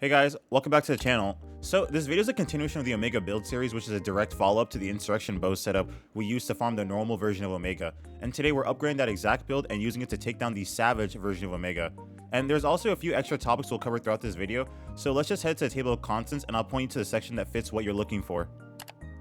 Hey guys, welcome back to the channel. So this video is a continuation of the Omega build series, which is a direct follow-up to the Insurrection bow setup we used to farm the normal version of Omega. And today we're upgrading that exact build and using it to take down the Savage version of Omega. And there's also a few extra topics we'll cover throughout this video, so let's just head to the table of contents and I'll point you to the section that fits what you're looking for.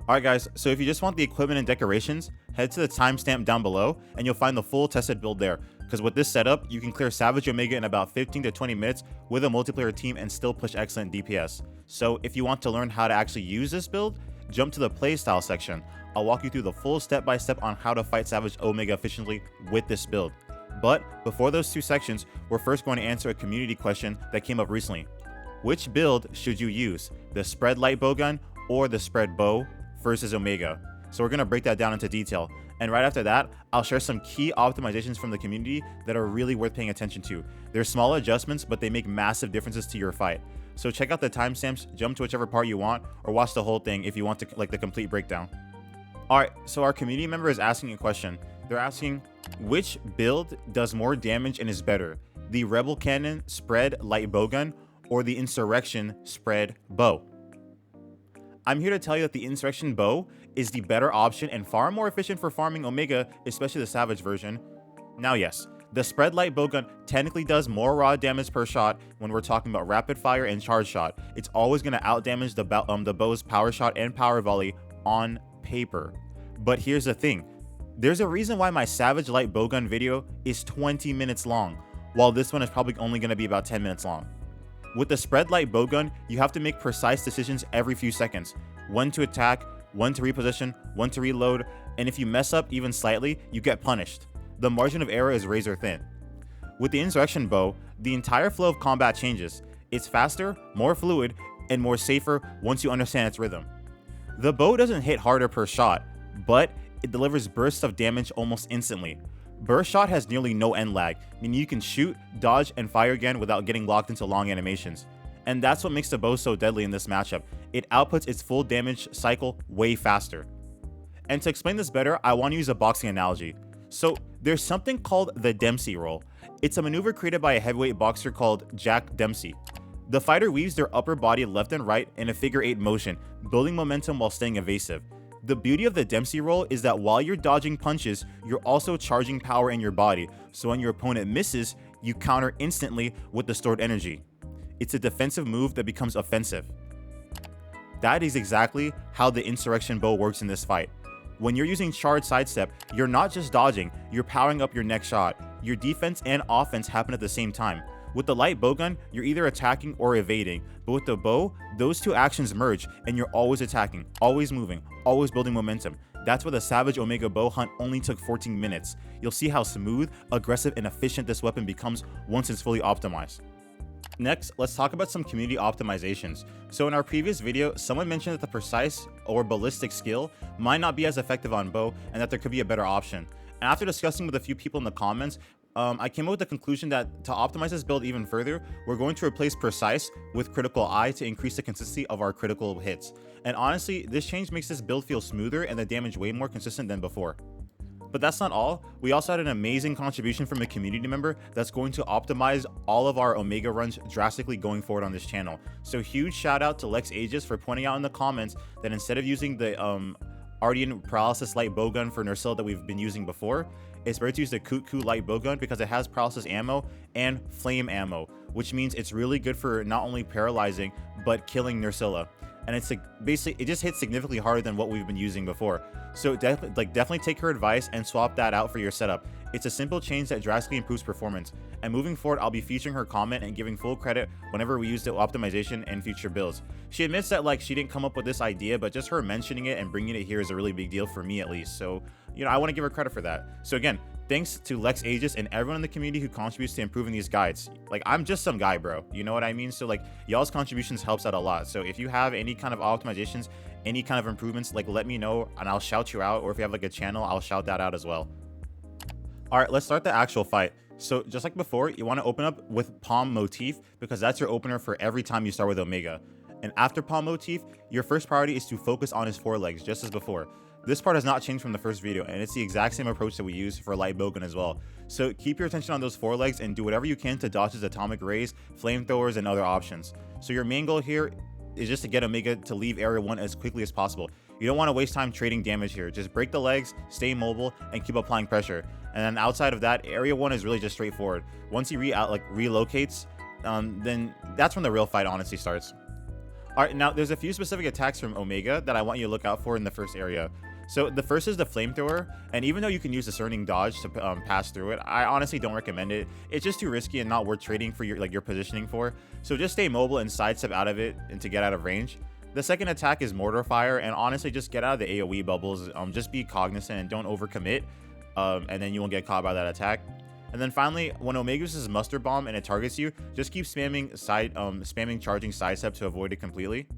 Alright guys, so if you just want the equipment and decorations, head to the timestamp down below and you'll find the full tested build there. Because with this setup, you can clear Savage Omega in about 15 to 20 minutes with a multiplayer team and still push excellent DPS. So if you want to learn how to actually use this build, jump to the Playstyle section. I'll walk you through the full step-by-step on how to fight Savage Omega efficiently with this build. But before those two sections, we're first going to answer a community question that came up recently. Which build should you use? The spread light bowgun or the spread bow versus Omega? So we're going to break that down into detail. And right after that, I'll share some key optimizations from the community that are really worth paying attention to. They're small adjustments, but they make massive differences to your fight. So check out the timestamps, jump to whichever part you want, or watch the whole thing if you want to like the complete breakdown. Alright, so our community member is asking a question. They're asking, which build does more damage and is better? The Rebel Cannon spread light bowgun or the Insurrection spread bow? I'm here to tell you that the Insurrection bow is the better option and far more efficient for farming Omega, especially the Savage version. Now yes, the spread light bowgun technically does more raw damage per shot when we're talking about rapid fire and charge shot. It's always going to outdamage the bow's power shot and power volley on paper. But here's the thing, there's a reason why my Savage light bowgun video is 20 minutes long, while this one is probably only going to be about 10 minutes long. With the spread light bowgun, you have to make precise decisions every few seconds. When to attack, when to reposition, when to reload, and if you mess up even slightly, you get punished. The margin of error is razor thin. With the Insurrection bow, the entire flow of combat changes. It's faster, more fluid, and more safer once you understand its rhythm. The bow doesn't hit harder per shot, but it delivers bursts of damage almost instantly. Burst shot has nearly no end lag, meaning you can shoot, dodge, and fire again without getting locked into long animations. And that's what makes the bow so deadly in this matchup. It outputs its full damage cycle way faster. And to explain this better, I want to use a boxing analogy. So there's something called the Dempsey roll. It's a maneuver created by a heavyweight boxer called Jack Dempsey. The fighter weaves their upper body left and right in a figure 8 motion, building momentum while staying evasive. The beauty of the Dempsey roll is that while you're dodging punches, you're also charging power in your body, so when your opponent misses, you counter instantly with the stored energy. It's a defensive move that becomes offensive. That is exactly how the Insurrection bow works in this fight. When you're using charge sidestep, you're not just dodging, you're powering up your next shot. Your defense and offense happen at the same time. With the light bowgun, you're either attacking or evading, but with the bow, those two actions merge and you're always attacking, always moving, always building momentum. That's why the Savage Omega bow hunt only took 14 minutes. You'll see how smooth, aggressive, and efficient this weapon becomes once it's fully optimized. Next, let's talk about some community optimizations. So in our previous video, someone mentioned that the precise or ballistic skill might not be as effective on bow and that there could be a better option. And after discussing with a few people in the comments, I came up with the conclusion that to optimize this build even further, we're going to replace precise with critical eye to increase the consistency of our critical hits. And honestly, this change makes this build feel smoother and the damage way more consistent than before. But that's not all. We also had an amazing contribution from a community member that's going to optimize all of our Omega runs drastically going forward on this channel. So huge shout out to Lex Aegis for pointing out in the comments that instead of using the Ardian Paralysis Light Bowgun for Nursilla that we've been using before, it's better to use the Kut Light Bowgun because it has Paralysis ammo and Flame ammo, which means it's really good for not only paralyzing, but killing Nursilla. And it's like basically, it just hits significantly harder than what we've been using before. So definitely take her advice and swap that out for your setup. It's a simple change that drastically improves performance. And moving forward, I'll be featuring her comment and giving full credit whenever we use the optimization and future builds. She admits that she didn't come up with this idea, but just her mentioning it and bringing it here is a really big deal for me at least. So, I want to give her credit for that. So again, thanks to Lex Aegis and everyone in the community who contributes to improving these guides. I'm just some guy, bro. You know what I mean? So y'all's contributions helps out a lot. So if you have any kind of optimizations, any kind of improvements, let me know and I'll shout you out. Or if you have a channel, I'll shout that out as well. All right, let's start the actual fight. So just like before, you want to open up with Palm Motif because that's your opener for every time you start with Omega. And after Palm Motif, your first priority is to focus on his forelegs, just as before. This part has not changed from the first video, and it's the exact same approach that we use for Light Bowgun as well. So keep your attention on those forelegs and do whatever you can to dodge his atomic rays, flamethrowers, and other options. So your main goal here is just to get Omega to leave Area 1 as quickly as possible. You don't want to waste time trading damage here. Just break the legs, stay mobile, and keep applying pressure. And then outside of that, Area 1 is really just straightforward. Once he relocates, then that's when the real fight honestly starts. Alright, now there's a few specific attacks from Omega that I want you to look out for in the first area. So the first is the flamethrower, and even though you can use discerning dodge to pass through it, I honestly don't recommend it. It's just too risky and not worth trading for your positioning for. So just stay mobile and sidestep out of it and to get out of range. The second attack is mortar fire, and honestly just get out of the AoE bubbles. Just be cognizant and don't overcommit, and then you won't get caught by that attack. And then finally, when Omega uses Muster Bomb and it targets you, just keep spamming charging sidestep to avoid it completely.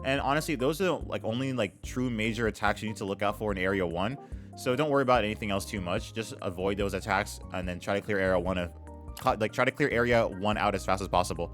And honestly, those are only true major attacks you need to look out for in Area 1. So don't worry about anything else too much. Just avoid those attacks and then try to clear Area 1 out as fast as possible.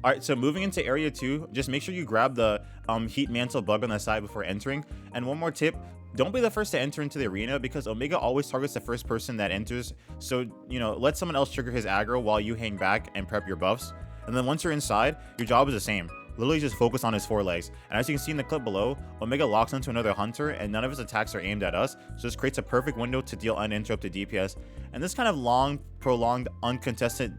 Alright, so moving into Area 2, just make sure you grab the Heat Mantle bug on the side before entering. And one more tip, don't be the first to enter into the arena because Omega always targets the first person that enters. So, let someone else trigger his aggro while you hang back and prep your buffs. And then once you're inside, your job is the same. Literally just focus on his forelegs. And as you can see in the clip below, Omega locks onto another hunter and none of his attacks are aimed at us. So this creates a perfect window to deal uninterrupted DPS. And this kind of long, prolonged, uncontested,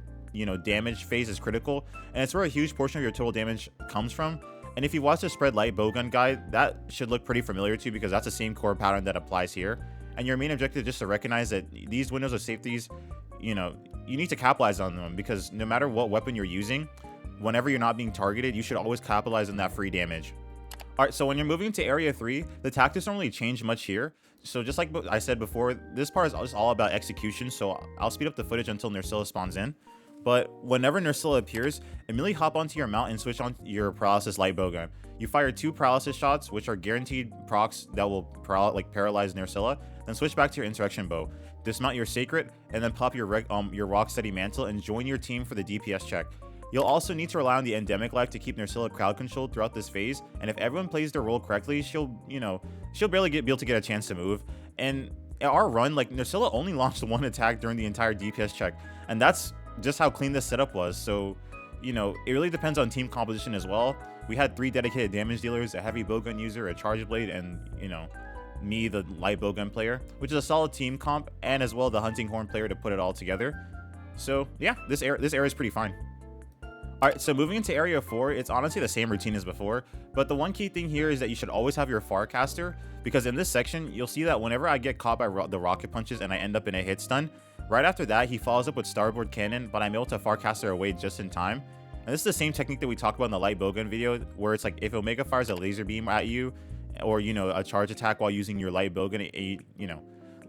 damage phase is critical. And it's where a huge portion of your total damage comes from. And if you watch the spread light bowgun guide, that should look pretty familiar to you because that's the same core pattern that applies here. And your main objective is just to recognize that these windows of safeties, you need to capitalize on them because no matter what weapon you're using, whenever you're not being targeted, you should always capitalize on that free damage. Alright, so when you're moving to Area 3, the tactics don't really change much here. So just like I said before, this part is just all about execution, so I'll speed up the footage until Nerscylla spawns in. But whenever Nerscylla appears, immediately hop onto your mount and switch on your Paralysis light bowgun. You fire 2 paralysis shots, which are guaranteed procs that will paralyze Nerscylla, then switch back to your Insurrection bow. Dismount your Sacred, and then pop your Rocksteady mantle and join your team for the DPS check. You'll also need to rely on the Endemic Life to keep Nerscylla crowd controlled throughout this phase, and if everyone plays their role correctly, she'll barely be able to get a chance to move. And at our run, Nerscylla only launched 1 attack during the entire DPS check, and that's just how clean this setup was. So, it really depends on team composition as well. We had 3 dedicated damage dealers, a heavy bowgun user, a charge blade, and, me, the light bowgun player, which is a solid team comp, and as well the hunting horn player to put it all together. So, yeah, this area is pretty fine. Alright, so moving into Area 4, it's honestly the same routine as before, but the one key thing here is that you should always have your Farcaster, because in this section, you'll see that whenever I get caught by the rocket punches and I end up in a hit stun, right after that, he follows up with Starboard Cannon, but I'm able to Farcaster away just in time. And this is the same technique that we talked about in the light bowgun video, where it's if Omega fires a laser beam at you, or, a charge attack while using your light bowgun,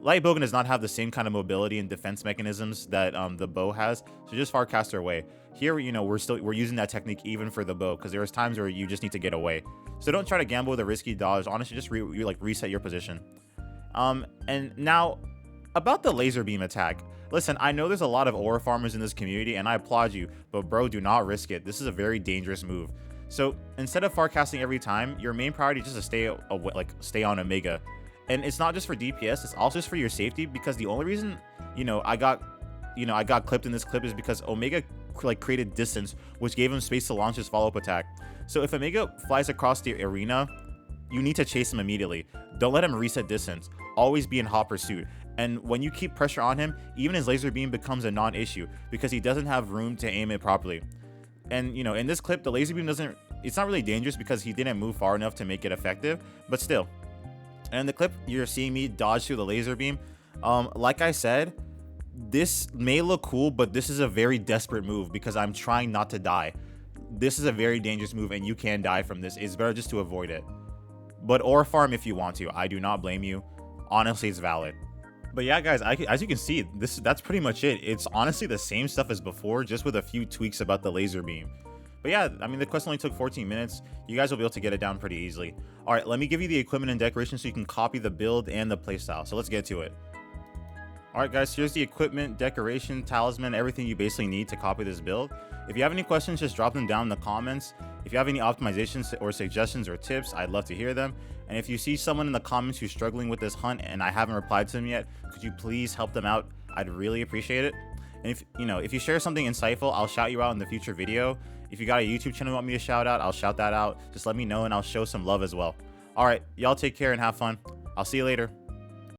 light bowgun does not have the same kind of mobility and defense mechanisms that the bow has, so just Farcaster away. Here, we're using that technique even for the bow, because there's times where you just need to get away. So don't try to gamble with a risky dodge. Honestly, just reset your position. And now, about the laser beam attack. Listen, I know there's a lot of aura farmers in this community, and I applaud you, but bro, do not risk it. This is a very dangerous move. So instead of Farcasting every time, your main priority is just to stay on Omega. And it's not just for DPS, it's also just for your safety, because the only reason, I got clipped in this clip is because Omega created distance, which gave him space to launch his follow-up attack. So if Omega flies across the arena, you need to chase him immediately. Don't let him reset distance. Always be in hot pursuit. And when you keep pressure on him, even his laser beam becomes a non-issue because he doesn't have room to aim it properly. And in this clip, the laser beam it's not really dangerous because he didn't move far enough to make it effective, but still. And in the clip, you're seeing me dodge through the laser beam. Like I said, this may look cool, but this is a very desperate move because I'm trying not to die. This is a very dangerous move and you can die from this. It's better just to avoid it. But aura farm if you want to. I do not blame you. Honestly, it's valid. But yeah, guys, as you can see, that's pretty much it. It's honestly the same stuff as before, just with a few tweaks about the laser beam. But yeah, I mean, the quest only took 14 minutes. You guys will be able to get it down pretty easily. All right, let me give you the equipment and decoration so you can copy the build and the playstyle. So let's get to it. All right, guys, here's the equipment, decoration, talisman, everything you basically need to copy this build. If you have any questions, just drop them down in the comments. If you have any optimizations or suggestions or tips, I'd love to hear them. And if you see someone in the comments who's struggling with this hunt and I haven't replied to them yet, could you please help them out? I'd really appreciate it. And if you share something insightful, I'll shout you out in the future video. If you got a YouTube channel you want me to shout out, I'll shout that out. Just let me know and I'll show some love as well. All right, y'all take care and have fun. I'll see you later.